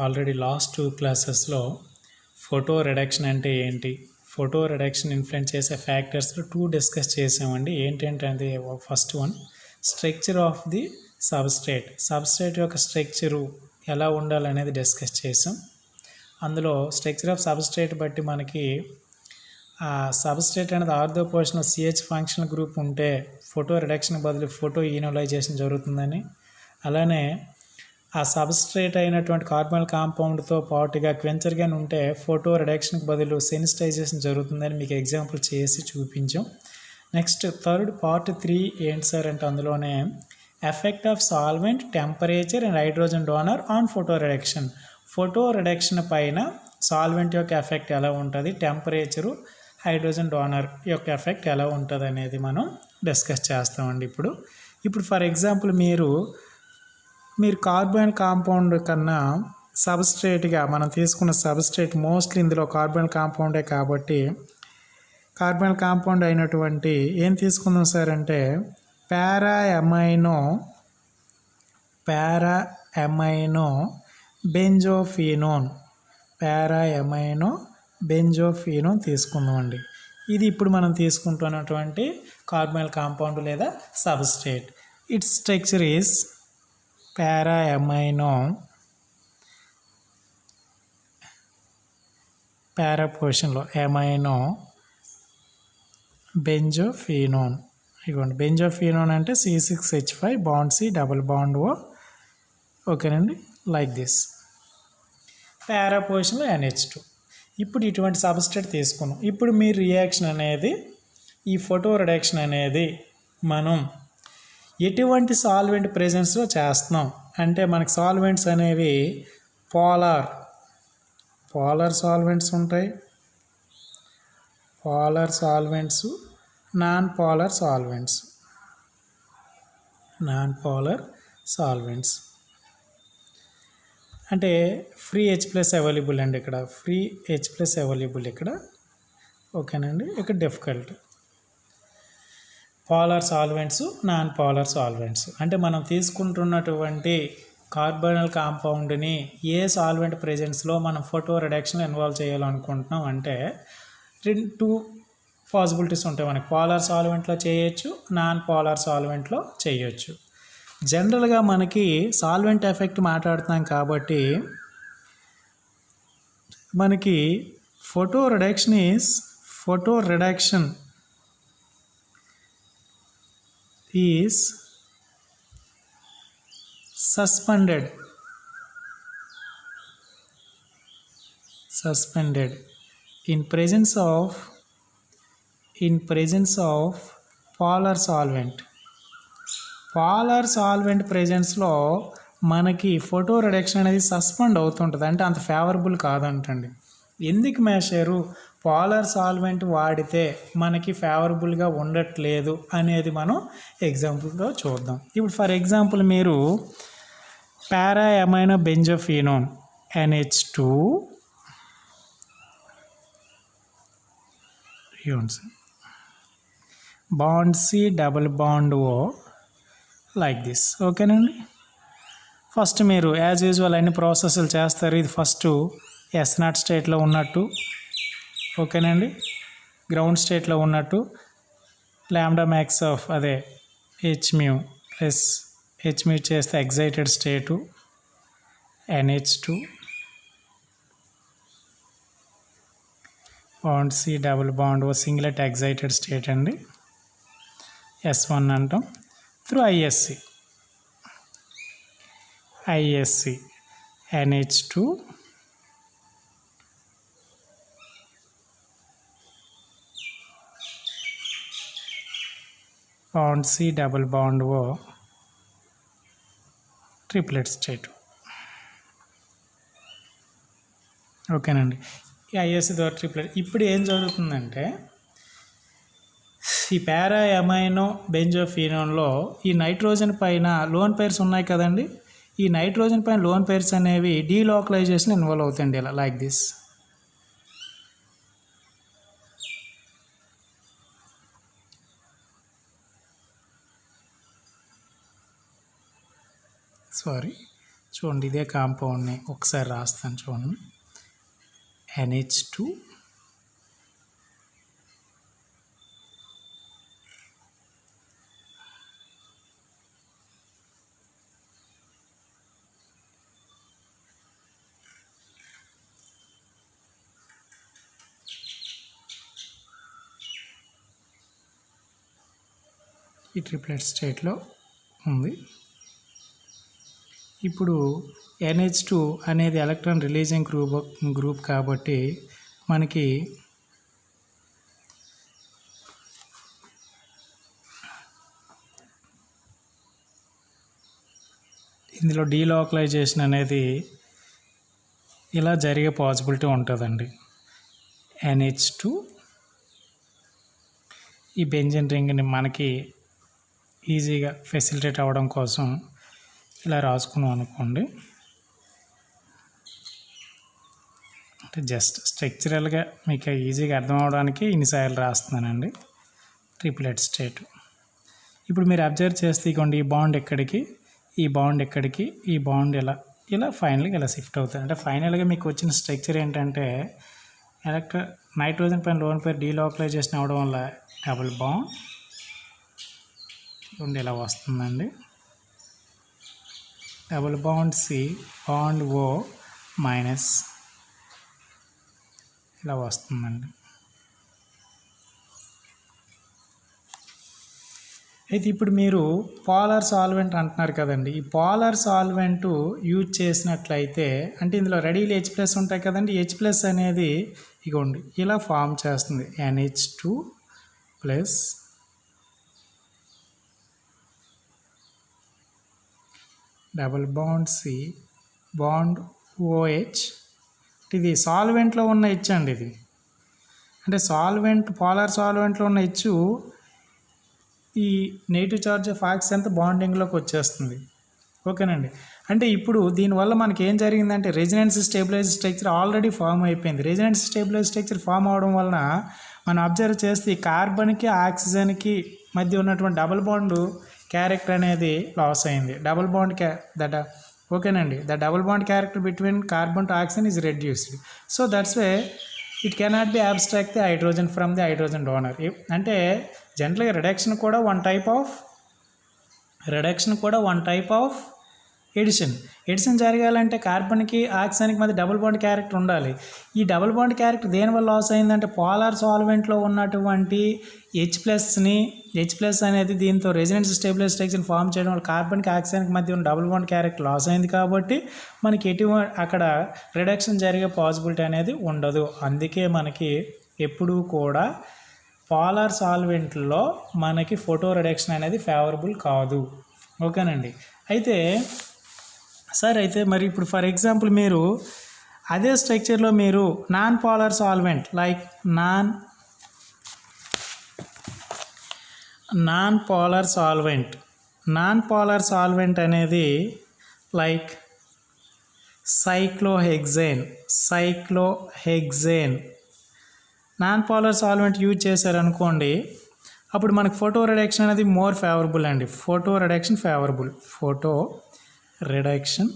Already last 2 క్లాసెస్లో photo reduction అంటే ఏంటి, ఫోటో రిడక్షన్ ఇన్ఫ్లుయెన్స్ చేసే ఫ్యాక్టర్స్లో 2 డిస్కస్ చేసామండి. ఏంటంటే first one structure of the substrate యొక్క స్ట్రక్చరు ఎలా ఉండాలనేది డిస్కస్ చేసాం. అందులో స్ట్రక్చర్ ఆఫ్ సబ్స్ట్రేట్ బట్టి మనకి ఆ సబ్స్ట్రేట్ అనేది ఆర్థో పొజిషన్లో సిహెచ్ ఫంక్షనల్ గ్రూప్ ఉంటే ఫోటో రిడక్షన్ బదులు ఫోటో ఈనోలైజేషన్ జరుగుతుందని, అలానే ఆ సబ్స్ట్రేట్ అయినటువంటి కార్బనల్ కాంపౌండ్తో పాటుగా క్వెంచర్గాన్ ఉంటే ఫోటో రిడక్షన్కి బదులు సెన్సిటైజేషన్ జరుగుతుందని మీకు ఎగ్జాంపుల్ చేసి చూపించాం. నెక్స్ట్ థర్డ్ పార్ట్ 3 ఏంటి సార్ అంటే అందులోనే effect of solvent, temperature and hydrogen donor on photo reduction. Photo reduction పైన సాల్వెంట్ యొక్క ఎఫెక్ట్ ఎలా ఉంటుంది, టెంపరేచరు, హైడ్రోజన్ డోనర్ యొక్క ఎఫెక్ట్ ఎలా ఉంటుంది అనేది మనం డిస్కస్ చేస్తామండి. ఇప్పుడు ఫర్ ఎగ్జాంపుల్ మీరు కార్బన్ కాంపౌండ్ కన్నా సబ్స్ట్రేట్గా మనం తీసుకున్న సబ్స్ట్రేట్ మోస్ట్లీ ఇందులో కార్బన్ కాంపౌండే కాబట్టి కార్బన్ కాంపౌండ్ అయినటువంటి ఏం తీసుకుందాం సార్ అంటే పారా ఎమైనో బెంజోఫినోన్ తీసుకుందామండి. ఇది ఇప్పుడు మనం తీసుకుంటున్నటువంటి కార్బనల్ కాంపౌండ్ లేదా సబ్స్ట్రేట్. ఇట్స్ స్ట్రక్చర్ ఈజ్ పారా పొజిషన్లో ఎమైనో బెంజోఫినోన్. ఇదిగోండి బెంజోఫినోన్ అంటే C6H5 bond C double bond O. ఓకేనండి, లైక్ దిస్. పారా పొజిషన్లో NH2. ఇప్పుడు ఇటువంటి సబ్స్ట్రేట్ తీసుకున్నాం. ఇప్పుడు మీ రియాక్షన్ అనేది ఈ ఫోటో రిడక్షన్ అనేది మనం ఎటువంటి సాల్వెంట్ ప్రెజెన్స్లో చేస్తున్నాం అంటే మనకి సాల్వెంట్స్ అనేవి పోలార్ సాల్వెంట్స్ ఉంటాయి, polar solvents, non polar solvents అంటే ఫ్రీ H+ అవైలబుల్ అండి. ఇక్కడ ఫ్రీ H+ అవైలబుల్ ఇక్కడ. ఓకేనండి, ఇక్కడ difficult. Polar solvents, non polar solvents అంటే మనం తీసుకుంటున్నటువంటి కార్బనల్ కాంపౌండ్ని ఏ సాల్వెంట్ ప్రెజెన్స్లో మనం ఫోటో రిడక్షన్ ఇన్వాల్వ్ చేయాలనుకుంటున్నాం అంటే 2 పాసిబిలిటీస్ ఉంటాయి మనకి. పోలార్ సాల్వెంట్లో చేయొచ్చు, నాన్ పోలార్ సాల్వెంట్లో చేయొచ్చు. జనరల్గా మనకి సాల్వెంట్ ఎఫెక్ట్ మాట్లాడుతున్నాం కాబట్టి మనకి photo reduction is suspended in presence of polar solvent. Polar solvent ప్రెజెన్స్లో మనకి ఫోటో రిడక్షన్ అనేది సస్పెండ్ అవుతుంటుంది, అంటే అంత ఫేవరబుల్ కాదంటండి. ఎందుకు మేషారు పోలార్ సాల్వెంట్ వాడితే మనకి ఫేవరబుల్గా ఉండట్లేదు అనేది మనం ఎగ్జాంపుల్గా చూద్దాం. ఇప్పుడు ఫర్ ఎగ్జాంపుల్ మీరు para amino benzophenone NH2 bond C double bond O like this. ఓకేనండి, ఫస్ట్ మీరు యాజ్ యూజువల్ అన్ని ప్రాసెస్లు చేస్తారు. ఇది ఫస్ట్ S0 స్టేట్లో ఉన్నట్టు, ఓకేనండి, గ్రౌండ్ స్టేట్లో ఉన్నట్టు లాంబ్డా మ్యాక్స్ ఆఫ్ అదే Hµ ప్లస్ Hµ చేస్తే excited state NH2 bond C double bond O singlet excited state అండి, S1 అంటాం. Through ISC NH2 bond C double bond O triplet state. ఓకేనండి, ఈ ISC ద్వారా ట్రిప్లెట్. ఇప్పుడు ఏం జరుగుతుందంటే ఈ పారా ఎమైనో బెంజోఫినోన్లో ఈ నైట్రోజన్ పైన లోన్ పేర్స్ ఉన్నాయి కదండి. ఈ నైట్రోజన్ పైన లోన్ పేర్స్ అనేవి డీలోకలైజేషన్ ఇన్వాల్వ్ అవుతాయండి, ఇలా లైక్ దిస్. చూడండి ఇదే కాంపౌండ్ని ఒకసారి రాస్తాను చూడండి. NH2 ఈ ట్రిప్లెట్ స్టేట్లో ఉంది. ఇప్పుడు NH2 అనేది ఎలక్ట్రాన్ రిలీజింగ్ గ్రూప్ కాబట్టి మనకి ఇందులో డీలోకలైజేషన్ అనేది ఇలా జరిగే పాసిబిలిటీ ఉంటుందండి. NH2 ఈ బెంజీన్ రింగ్ని మనకి ఈజీగా ఫెసిలిటేట్ అవ్వడం కోసం ఇలా రాసుకున్నాం అనుకోండి. అంటే జస్ట్ స్ట్రక్చరల్గా మీకు ఈజీగా అర్థం అవడానికి ఇన్నిసార్లు రాస్తున్నానండి. Triplet state. ఇప్పుడు మీరు అబ్జర్వ్ చేస్తే ఇవ్వండి, ఈ బాండ్ ఎక్కడికి, ఈ బాండ్ ఎక్కడికి, ఈ బాండ్ ఇలా ఫైనల్గా ఇలా షిఫ్ట్ అవుతుంది. అంటే ఫైనల్గా మీకు వచ్చిన స్ట్రక్చర్ ఏంటంటే నైట్రోజన్ పైన లోన్ పేరు డీలోకలైజేషన్ అవ్వడం వల్ల డబుల్ బాండ్ చూడండి ఇలా వస్తుందండి. Double bond C bond O minus ఇలా వస్తుందండి. అయితే ఇప్పుడు మీరు పోలార్ సాల్వెంట్ అంటున్నారు కదండి. ఈ పోలార్ సాల్వెంట్ యూజ్ చేసినట్లయితే అంటే ఇందులో రెడీలు H+ ఉంటాయి కదండి. H+ అనేది ఇగోండి ఇలా ఫామ్ చేస్తుంది. NH2 plus double bond C bond OH. ఇది సాల్వెంట్లో ఉన్న H అండి. ఇది అంటే సాల్వెంట్ పోలార్ సాల్వెంట్లో ఉన్న H ఈ నెగిటివ్ చార్జ్ ఆఫ్ ఆక్సిజన్ అంతా బాండింగ్లోకి వచ్చేస్తుంది. ఓకేనండి. అంటే ఇప్పుడు దీనివల్ల మనకి ఏం జరిగిందంటే resonance stabilize structure already form అయిపోయింది. రెజినెన్స్ స్టేబిలైజ్ స్ట్రక్చర్ ఫామ్ అవడం వలన మనం అబ్జర్వ్ చేస్తే ఈ కార్బన్కి ఆక్సిజన్కి మధ్య ఉన్నటువంటి డబుల్ బాండ్ క్యారెక్టర్ అనేది లాస్ అయింది. డబుల్ బాండ్ ఓకేనండి. The double bond character between carbon to oxygen is reduced. So that's way it cannot be abstract the hydrogen from the hydrogen donor. అంటే జనరల్గా రిడక్షన్ కూడా వన్ టైప్ ఆఫ్ ఎడిషన్ జరగాలంటే కార్బన్కి ఆక్సిజన్కి మధ్య double bond character ఉండాలి. ఈ double bond character దేనివల్ల loss అయిందంటే పోలార్ సాల్వెంట్లో ఉన్నటువంటి H+ అనేది దీంతో రెజినెన్స్ స్టేబిలైజ్ స్ట్రక్చర్ ఫామ్ చేయడం వల్ల కార్బన్కి ఆక్సిజన్కి మధ్య ఉన్న డబుల్ బాండ్ క్యారెక్టర్ లాస్ అయింది కాబట్టి మనకి అక్కడ రిడక్షన్ జరిగే పాసిబిలిటీ అనేది ఉండదు. అందుకే మనకి ఎప్పుడూ కూడా పోలార్ సాల్వెంట్లో మనకి ఫోటో రిడక్షన్ అనేది ఫేవరబుల్ కాదు. ఓకేనండి. అయితే మరి ఇప్పుడు ఫర్ ఎగ్జాంపుల్ మీరు అదే స్ట్రక్చర్లో మీరు non polar solvent like non polar solvent అనేది like cyclohexane non polar solvent use చేశారనుకోండి, అప్పుడు మనకు ఫోటో రిడక్షన్ అనేది మోర్ ఫేవరబుల్ అండి. Photo reduction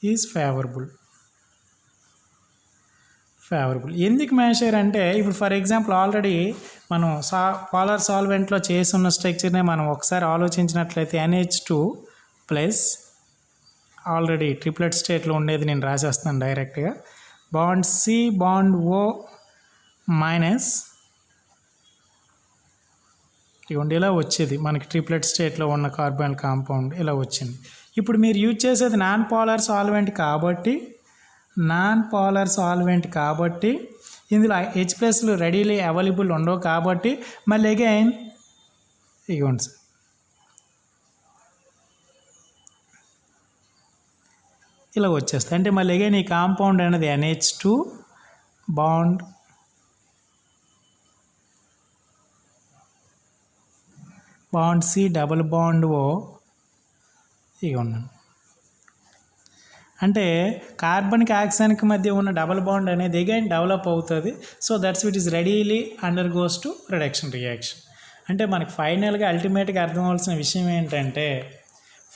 is favourable. ఎందుకు మెషర్ అంటే ఇప్పుడు ఫర్ ఎగ్జాంపుల్ ఆల్రెడీ మనం పోలార్ సాల్వెంట్లో చేస్తున్న స్ట్రక్చర్ని మనం ఒకసారి ఆలోచించినట్లయితే NH2 ప్లస్ ఆల్రెడీ ట్రిప్లెట్ స్టేట్లో ఉండేది నేను రాసేస్తాను డైరెక్ట్గా. Bond C bond O minus ఇవ్వండి ఇలా వచ్చేది మనకి ట్రిప్లెట్ స్టేట్లో ఉన్న కార్బన్ కాంపౌండ్ ఇలా వచ్చింది. ఇప్పుడు మీరు యూజ్ చేసేది నాన్ పోలార్ సాల్వెంట్ కాబట్టి ఇందులో H+ రెడీలీ అవైలబుల్ ఉండవు కాబట్టి మళ్ళీ అగైన్ ఇవ్వండి సార్ ఇలా వచ్చేస్తాయి. అంటే మళ్ళీ అగైన్ ఈ కాంపౌండ్ అనేది NH2 bond C double bond O ఇక ఉన్నాను. అంటే కార్బన్కి ఆక్సిజన్కి మధ్య ఉన్న డబుల్ బాండ్ అనేది అగైన్ డెవలప్ అవుతుంది. So that's it is readily undergoes to reduction reaction. అంటే మనకి ఫైనల్గా అల్టిమేట్గా అర్థం అవ్వాల్సిన విషయం ఏంటంటే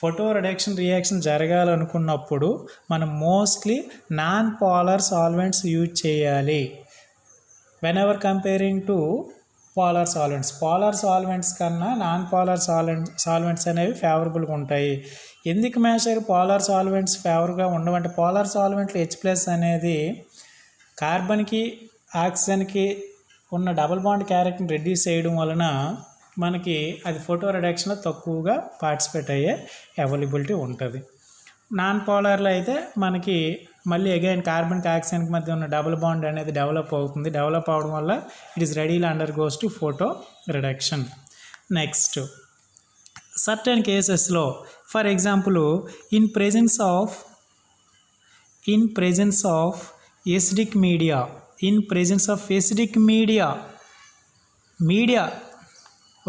ఫోటో రిడక్షన్ రియాక్షన్ జరగాలనుకున్నప్పుడు మనం mostly non polar solvents use చేయాలి whenever comparing to polar solvents కన్నా నాన్ పోలార్ సాల్వెంట్స్ అనేవి ఫేవరబుల్గా ఉంటాయి. ఎందుకు మేషర్ పోలార్ సాల్వెంట్స్ ఫేవర్గా ఉండవంటే పోలార్ సాల్వెంట్లు H+ అనేది కార్బన్కి ఆక్సిజన్కి ఉన్న డబుల్ బాండ్ క్యారెక్టర్ని రెడ్యూస్ చేయడం వలన మనకి అది ఫోటో రిడక్షన్లో తక్కువగా పార్టిసిపేట్ అయ్యే అవైలబిలిటీ ఉంటుంది. నాన్ పోలార్లో అయితే మనకి మళ్ళీ అగైన్ కార్బన్కి ఆక్సిజన్కి మధ్య ఉన్న డబుల్ బాండ్ అనేది డెవలప్ అవుతుంది. డెవలప్ అవడం వల్ల it is readily undergoes to photo reduction. Next certain కేసెస్లో for example in presence of acidic media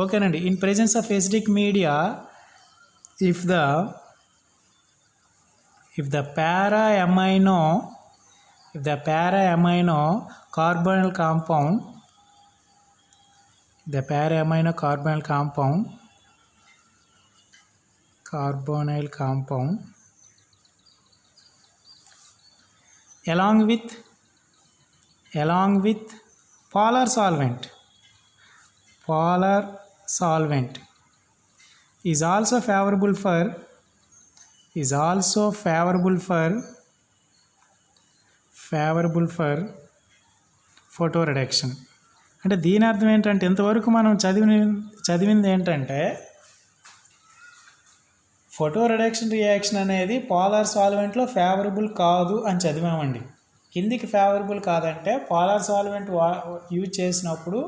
ఓకేనండి. In presence of acidic media if the para amino carbonyl compound along with polar solvent is also favorable for photo reduction. అంటే దీని అర్థం ఏంటంటే ఇంతవరకు మనం చదివింది ఏంటంటే ఫోటో రిడక్షన్ రియాక్షన్ అనేది పోలార్ సాల్వెంట్లో ఫేవరబుల్ కాదు అని చదివామండి. కిందికి ఫేవరబుల్ కాదంటే పోలార్ సాల్వెంట్ యూజ్ చేసినప్పుడు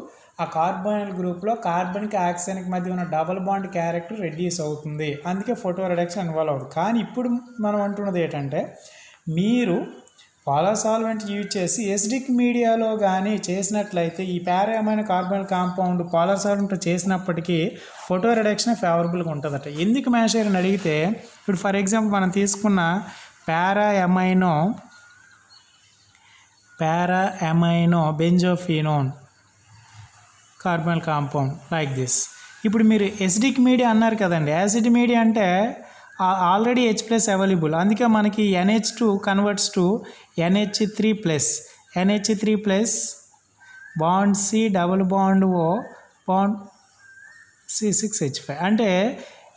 ఆ కార్బోనైల్ గ్రూప్లో కార్బన్కి ఆక్సిజన్కి మధ్య ఉన్న డబుల్ బాండ్ క్యారెక్టర్ రెడ్యూస్ అవుతుంది, అందుకే ఫోటో రిడక్షన్ ఇన్వాల్వ్ అవుతుంది. కానీ ఇప్పుడు మనం అంటున్నది ఏంటంటే మీరు పోలార్ సాల్వెంట్ యూజ్ చేసి ఎసిడిక్ మీడియాలో కానీ చేసినట్లయితే ఈ పారామైన్ కార్బోనైల్ కాంపౌండ్ పోలార్ సాల్వెంట్ చేసినప్పటికీ ఫోటో రిడక్షన్ ఫేవరబుల్గా ఉంటుందట. ఎందుకు మేషర్ అని అడిగితే ఇప్పుడు ఫర్ ఎగ్జాంపుల్ మనం తీసుకున్న పారామైనో బెంజోఫినోన్ కార్బోనైల్ కాంపౌండ్ లైక్ దిస్. ఇప్పుడు మీరు ఎసిడిక్ మీడియా అన్నారు కదండి. యాసిడ్ మీడియా అంటే ఆల్రెడీ H+ అవైలబుల్, అందుకే మనకి NH2 converts to NH3+ bond C double bond O bond C6H5. అంటే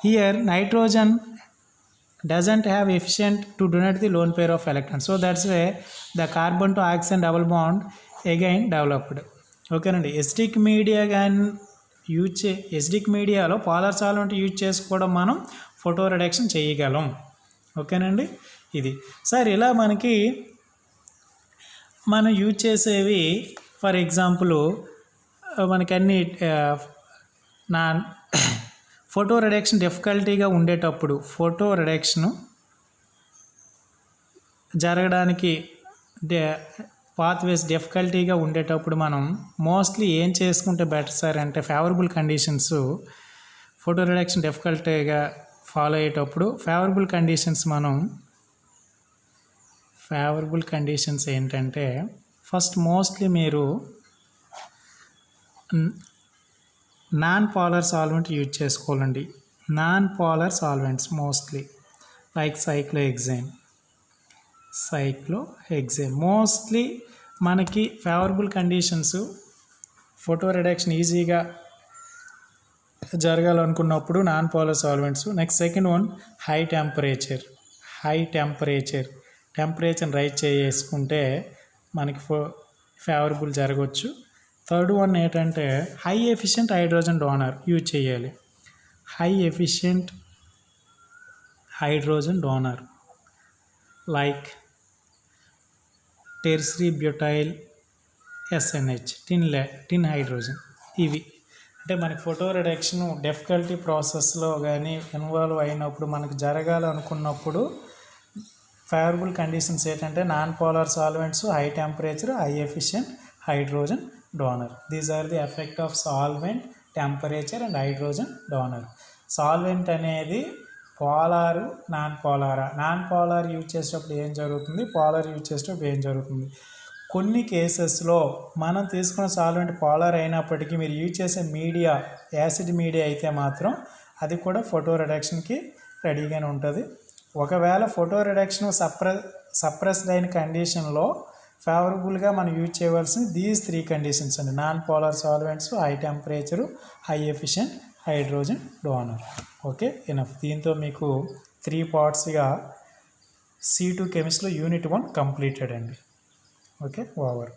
here nitrogen doesn't have efficient to donate the lone pair of electrons, so that's why the carbon to oxygen double bond again developed. ఓకేనండి. Acidic media కానీ acidic మీడియాలో polar solvent use చేసుకోవడం మనం photo reduction చేయగలం. ఓకేనండి. ఇది sir ఇలా మనం యూజ్ చేసేవి ఫర్ ఎగ్జాంపుల్ మనకి అన్ని ఫోటో రిడక్షన్ డిఫికల్టీగా ఉండేటప్పుడు ఫోటో రిడక్షన్ జరగడానికి పాత్వేస్ డిఫికల్టీగా ఉండేటప్పుడు మనం మోస్ట్లీ ఏం చేసుకుంటే బెటర్ సార్ అంటే ఫేవరబుల్ కండిషన్స్ ఫోటో రిడక్షన్ డిఫికల్టీగా ఫాలో అయ్యేటప్పుడు ఫేవరబుల్ కండిషన్స్ ఏంటంటే ఫస్ట్ మోస్ట్లీ మీరు నాన్ పోలార్ సాల్వెంట్ యూజ్ చేసుకోవాలండి. Non polar solvents mostly like cyclohexane mostly మనకి ఫేవరబుల్ కండిషన్స్ ఫోటో రిడక్షన్ ఈజీగా జరగాలనుకున్నప్పుడు non polar solvents. Next second one high temperature rise చేసుకుంటే మనకి ఫేవరబుల్ జరగవచ్చు. థర్డ్ వన్ ఏంటంటే high efficient hydrogen donor use చేయాలి. High efficient hydrogen donor like tertiary butyl SNH టిన్ hydrogen. ఇవి అంటే మనకి ఫోటో రిడక్షన్ డిఫికల్టీ ప్రాసెస్లో కానీ ఇన్వాల్వ్ అయినప్పుడు మనకు జరగాలనుకున్నప్పుడు ఫేవరబుల్ కండిషన్స్ ఏంటంటే non polar solvents, high temperature, high efficient hydrogen donor. These are the effect of solvent, temperature and hydrogen donor. Solvent అనేది పోలారు నాన్ పోలార్ యూజ్ చేసేటప్పుడు ఏం జరుగుతుంది, పోలార్ యూజ్ చేసేటప్పుడు ఏం జరుగుతుంది. కొన్ని కేసెస్లో మనం తీసుకున్న సాల్వెంట్ పోలార్ అయినప్పటికీ మీరు యూజ్ చేసే మీడియా యాసిడ్ మీడియా అయితే మాత్రం అది కూడా ఫోటో రిడక్షన్కి రెడీగానే ఉంటుంది. ఒకవేళ ఫోటో రిడక్షన్ సప్రెస్డ్ అయిన కండిషన్లో ఫేవరబుల్గా మనం యూజ్ చేయవలసిన దీస్ 3 కండిషన్స్ అండి. Non polar solvents, high temperature, high efficient hydrogen donor. Okay, enough. దీంతో మీకు 3 పార్ట్స్గా C2 కెమిస్ట్రీలో యూనిట్ 1 కంప్లీటెడ్ అండి. Okay, over.